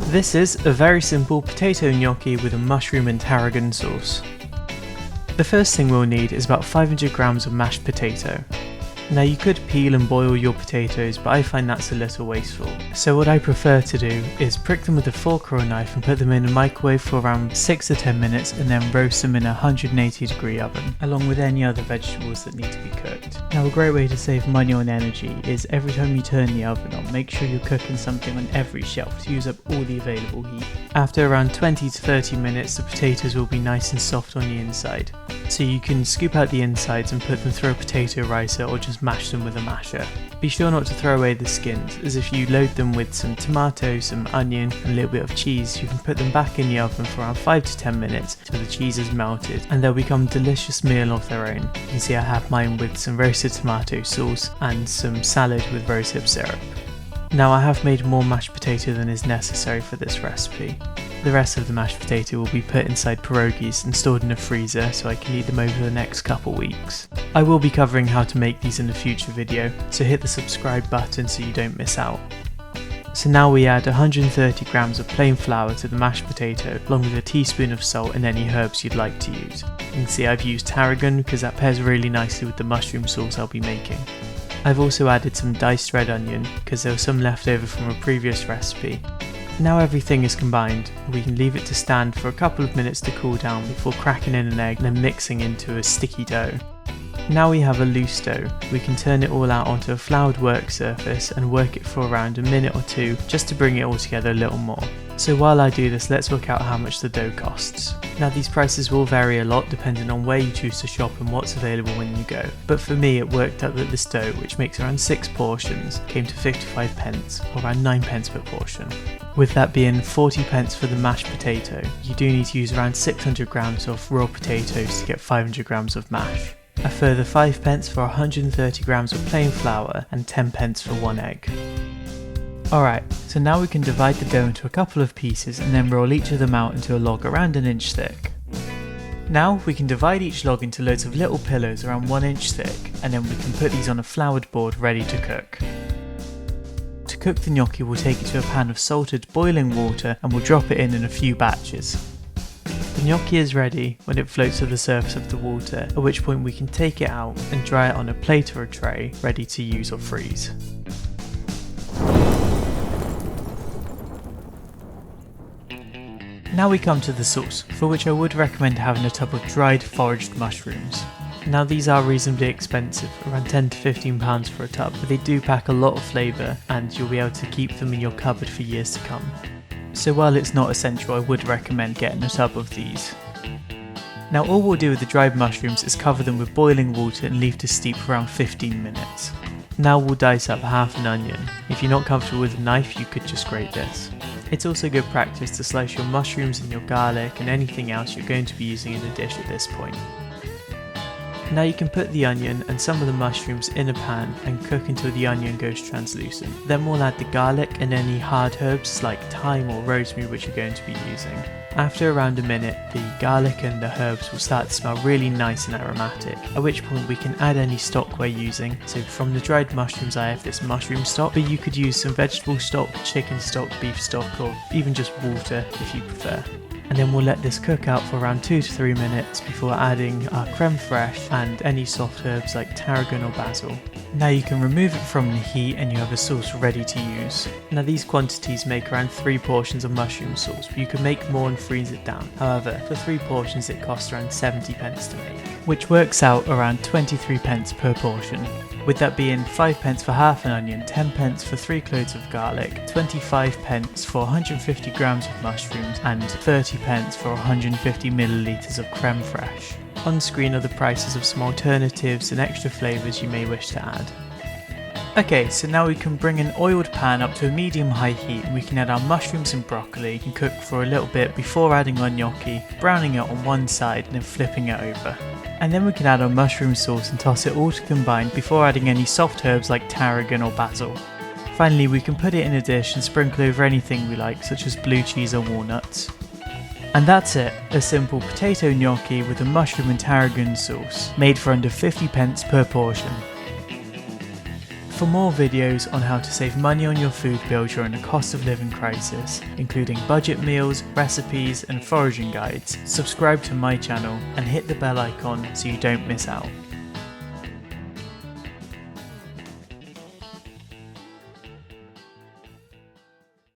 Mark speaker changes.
Speaker 1: This is a very simple potato gnocchi with a mushroom and tarragon sauce. The first thing we'll need is about 500 grams of mashed potato. Now you could peel and boil your potatoes, but I find that's a little wasteful. So what I prefer to do is prick them with a fork or a knife and put them in a microwave for around 6 to 10 minutes and then roast them in a 180-degree oven, along with any other vegetables that need to be cooked. Now a great way to save money on energy is every time you turn the oven on, make sure you're cooking something on every shelf to use up all the available heat. After around 20 to 30 minutes, the potatoes will be nice and soft on the inside. So you can scoop out the insides and put them through a potato ricer or just mash them with a masher. Be sure not to throw away the skins, as if you load them with some tomato, some onion and a little bit of cheese, you can put them back in the oven for around 5 to 10 minutes till the cheese is melted and they'll become a delicious meal of their own. You can see I have mine with some roasted tomato sauce and some salad with rosehip syrup. Now I have made more mashed potato than is necessary for this recipe. The rest of the mashed potato will be put inside pierogies and stored in a freezer so I can eat them over the next couple weeks. I will be covering how to make these in a future video, so hit the subscribe button so you don't miss out. So now we add 130 grams of plain flour to the mashed potato along with a teaspoon of salt and any herbs you'd like to use. You can see I've used tarragon because that pairs really nicely with the mushroom sauce I'll be making. I've also added some diced red onion because there was some left over from a previous recipe. Now everything is combined, we can leave it to stand for a couple of minutes to cool down before cracking in an egg and then mixing into a sticky dough. Now we have a loose dough, we can turn it all out onto a floured work surface and work it for around a minute or two just to bring it all together a little more. So while I do this, let's work out how much the dough costs. Now these prices will vary a lot depending on where you choose to shop and what's available when you go, but for me it worked out that this dough, which makes around 6 portions, came to 55 pence, or around 9 pence per portion. With that being 40 pence for the mashed potato, you do need to use around 600 grams of raw potatoes to get 500 grams of mash. A further 5 pence for 130 grams of plain flour and 10 pence for 1 egg. Alright, so now we can divide the dough into a couple of pieces and then roll each of them out into a log around an inch thick. Now we can divide each log into loads of little pillows around 1 inch thick and then we can put these on a floured board ready to cook. To cook the gnocchi, we'll take it to a pan of salted boiling water and we'll drop it in a few batches. The gnocchi is ready when it floats to the surface of the water, at which point we can take it out and dry it on a plate or a tray ready to use or freeze. Now we come to the sauce, for which I would recommend having a tub of dried foraged mushrooms. Now these are reasonably expensive, around £10 to £15 for a tub, but they do pack a lot of flavour and you'll be able to keep them in your cupboard for years to come. So while it's not essential, I would recommend getting a tub of these. Now all we'll do with the dried mushrooms is cover them with boiling water and leave to steep for around 15 minutes. Now we'll dice up half an onion. If you're not comfortable with a knife, you could just grate this. It's also good practice to slice your mushrooms and your garlic and anything else you're going to be using in the dish at this point. Now you can put the onion and some of the mushrooms in a pan and cook until the onion goes translucent. Then we'll add the garlic and any hard herbs like thyme or rosemary which you're going to be using. After around a minute, the garlic and the herbs will start to smell really nice and aromatic, at which point we can add any stock we're using. So from the dried mushrooms I have this mushroom stock, but you could use some vegetable stock, chicken stock, beef stock, or even just water if you prefer. And then we'll let this cook out for around 2 to 3 minutes before adding our creme fraiche and any soft herbs like tarragon or basil. Now you can remove it from the heat and you have a sauce ready to use. Now these quantities make around 3 portions of mushroom sauce, but you can make more and freeze it down. However, for 3 portions it costs around 70 pence to make, which works out around 23 pence per portion. With that being 5 pence for half an onion, 10 pence for 3 cloves of garlic, 25 pence for 150 grams of mushrooms and 30 pence for 150 millilitres of creme fraiche. On screen are the prices of some alternatives and extra flavours you may wish to add. Okay, so now we can bring an oiled pan up to a medium-high heat and we can add our mushrooms and broccoli and cook for a little bit before adding our gnocchi, browning it on one side and then flipping it over. And then we can add our mushroom sauce and toss it all to combine before adding any soft herbs like tarragon or basil. Finally, we can put it in a dish and sprinkle over anything we like, such as blue cheese or walnuts. And that's it, a simple potato gnocchi with a mushroom and tarragon sauce, made for under 50 pence per portion. For more videos on how to save money on your food bill during a cost of living crisis, including budget meals, recipes and foraging guides, subscribe to my channel and hit the bell icon so you don't miss out.